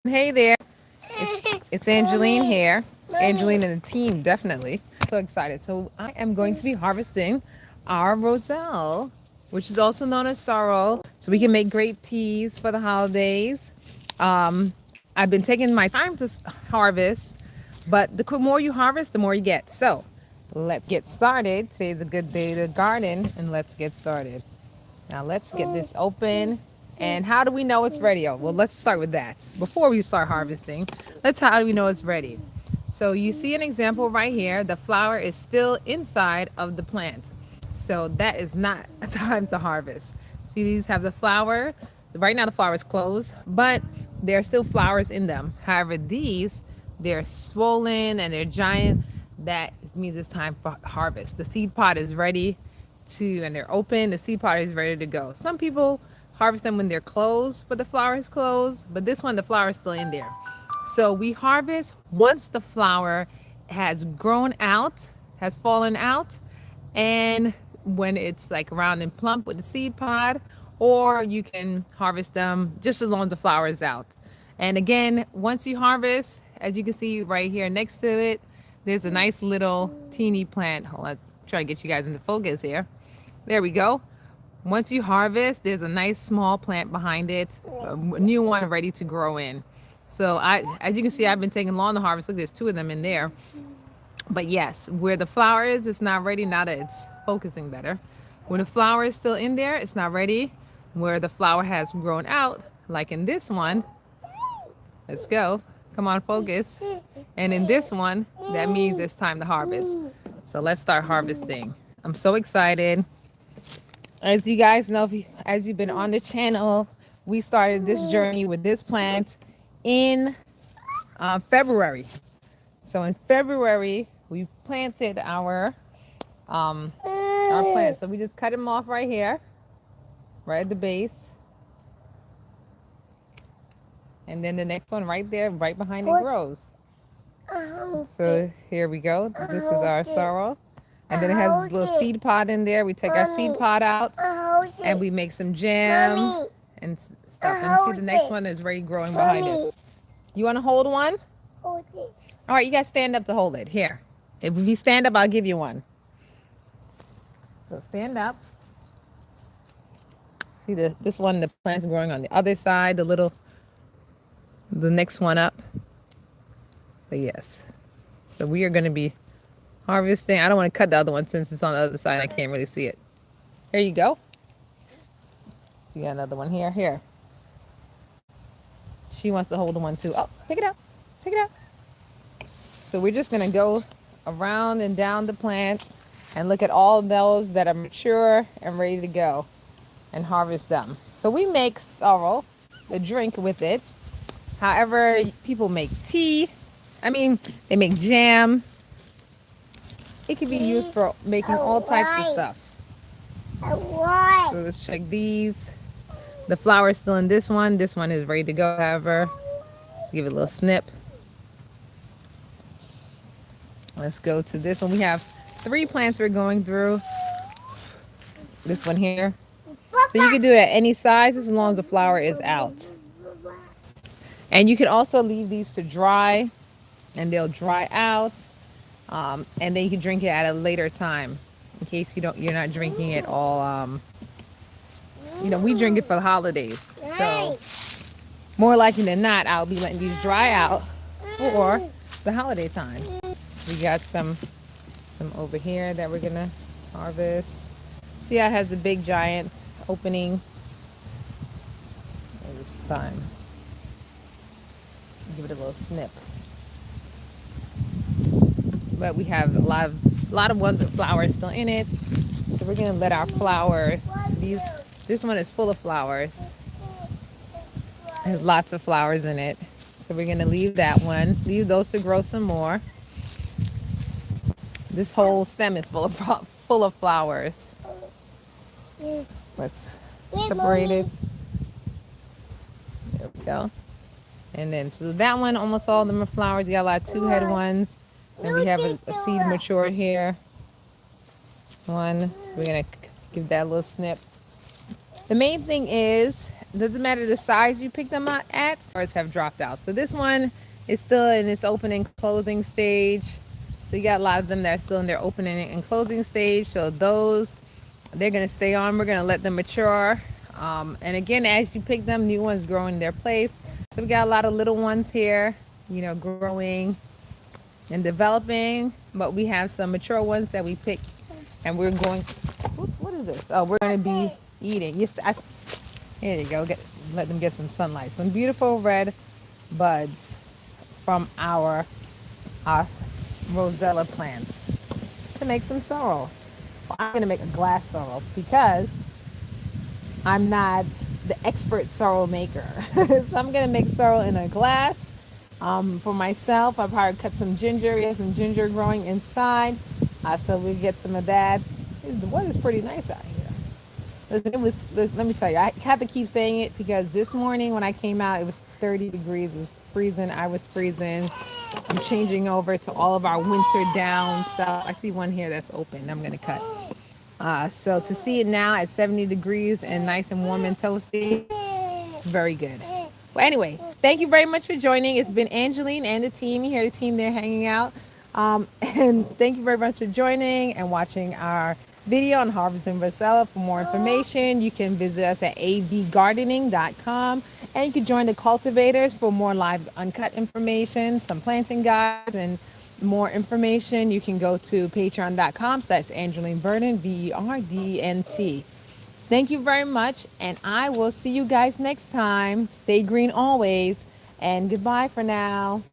Hey there, it's Angeline here. Angeline and the team, definitely. So excited. So I am going to be harvesting our Roselle, which is also known as sorrel, so we can make great teas for the holidays. I've been taking my time to harvest, but the more you harvest, the more you get. So let's get started. Today's a good day to garden, and let's get started. Now let's get this open. And how do we know it's ready? Oh, well, let's start with that. Before we start harvesting, how do we know it's ready? So you see an example right here. The flower is still inside of the plant. So that is not a time to harvest. See, these have the flower. Right now the flower is closed, but there are still flowers in them. However, they're swollen and they're giant. That means it's time for harvest. The seed pod is ready and they're open. The seed pod is ready to go. Some people harvest them when they're closed, but the flower is closed. But this one, the flower is still in there. So we harvest once the flower has grown out, has fallen out, and when it's like round and plump with the seed pod, or you can harvest them just as long as the flower is out. And again, once you harvest, as you can see right here next to it, there's a nice little teeny plant. Hold on, let's try to get you guys into focus here. There we go. Once you harvest, there's a nice small plant behind it, a new one ready to grow in. So as you can see, I've been taking long to harvest. Look, there's two of them in there. But yes, where the flower is, it's not ready. Now that it's focusing better. When the flower is still in there, it's not ready. Where the flower has grown out, like in this one, let's go. Come on, focus. And in this one, that means it's time to harvest. So let's start harvesting. I'm so excited. As you guys know, as you've been on the channel, we started this journey with this plant in February. So in February, we planted our plants. So we just cut them off right here, right at the base. And then the next one right there, right behind it grows. So here we go. This is our sorrel. And then it has this little seed pod in there. We take our seed pod out and we make some jam and stuff. And see the next one is already growing behind it. You want to hold one? Hold it. All right, you got to stand up to hold it. Here. If you stand up, I'll give you one. So stand up. See this one, the plant's growing on the other side, the next one up. But yes. So we are going to be harvesting. I don't want to cut the other one since it's on the other side. I can't really see it. There you go. So you got another one here. Here. She wants to hold the one too. Oh, pick it up. Pick it up. So we're just going to go around and down the plant and look at all those that are mature and ready to go and harvest them. So we make sorrel, the drink with it. However, people make tea. They make jam. It can be used for making all types of stuff. So let's check these. The flower is still in this one. This one is ready to go, however. Let's give it a little snip. Let's go to this one. We have 3 plants we're going through. This one here. So you can do it at any size as long as the flower is out. And you can also leave these to dry and they'll dry out. And then you can drink it at a later time in case you're not drinking it all. We drink it for the holidays. So more likely than not, I'll be letting these dry out for the holiday time. So we got some over here that we're gonna harvest. See how it has the big giant opening. This time, give it a little snip. But we have a lot of ones with flowers still in it. So we're gonna let our flower. This one is full of flowers. It has lots of flowers in it. So we're gonna leave that one. Leave those to grow some more. This whole stem is full of flowers. Let's separate it. There we go. And then so that one, almost all of them are flowers. You got a lot of 2-head ones. And we have a seed mature here. One. So we're gonna give that a little snip. The main thing is doesn't matter the size you pick them up at, ours have dropped out. So this one is still in its opening closing stage. So you got a lot of them that are still in their opening and closing stage. So those, they're gonna stay on. We're gonna let them mature. And again, as you pick them, new ones grow in their place. So we got a lot of little ones here, you know, growing and developing. But we have some mature ones that we picked, and we're going. What is this? Oh, we're gonna be eating. Yes, here you go. Let them get some sunlight. Some beautiful red buds from our Rosella plants to make some sorrel. Well, I'm going to make a glass sorrel because I'm not the expert sorrel maker. So I'm going to make sorrel in a glass. For myself, I'll probably cut some ginger. We have some ginger growing inside. So we get some of that. The weather's pretty nice out here. Listen, let me tell you, I have to keep saying it because this morning when I came out, it was 30 degrees. It was freezing. I was freezing. I'm changing over to all of our winter down stuff. I see one here that's open. I'm going to cut. So to see it now at 70 degrees and nice and warm and toasty, it's very good. Well, anyway, thank you very much for joining. It's been Angeline and the team. You hear the team there hanging out. And thank you very much for joining and watching our video on harvesting Roselle. For more information, you can visit us at avgardening.com, and you can join the Cultivators for more live uncut information, some planting guides, and more information. You can go to patreon.com/Angeline Verdant, VERDNT. Thank you very much, and I will see you guys next time. Stay green always, and goodbye for now.